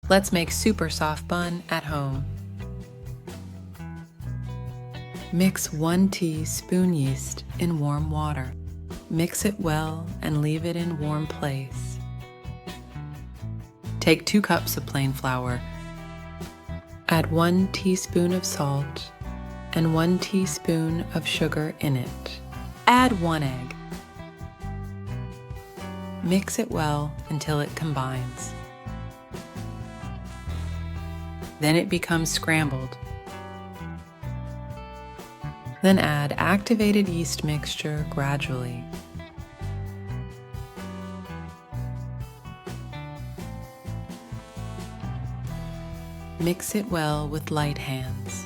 Let's make super soft bun at home. Mix 1 teaspoon yeast in warm water. Mix it well and leave it in warm place. Take 2 cups of plain flour. Add 1 teaspoon of salt and 1 teaspoon of sugar in it. Add 1 egg. Mix it well until it combines. Then it becomes scrambled. Then add activated yeast mixture gradually. Mix it well with light hands.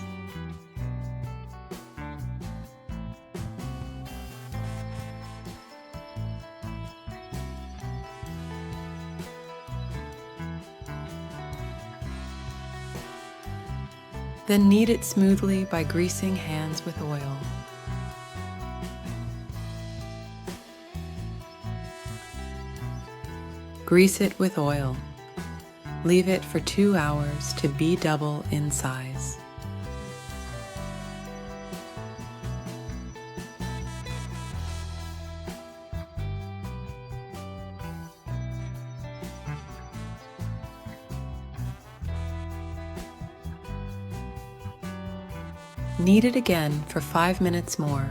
Then knead it smoothly by greasing hands with oil. Grease it with oil. Leave it for 2 hours to be double in size. Knead it again for 5 minutes more.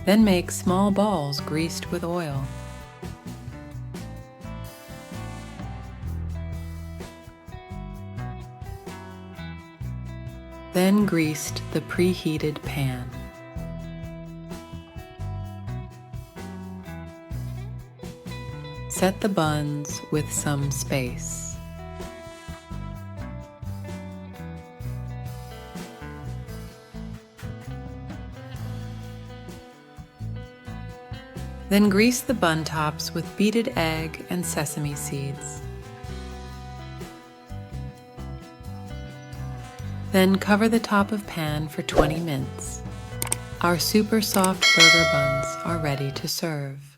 Then make small balls greased with oil. Then greased the preheated pan. Set the buns with some space. Then grease the bun tops with beaten egg and sesame seeds. Then cover the top of pan for 20 minutes. Our super soft burger buns are ready to serve.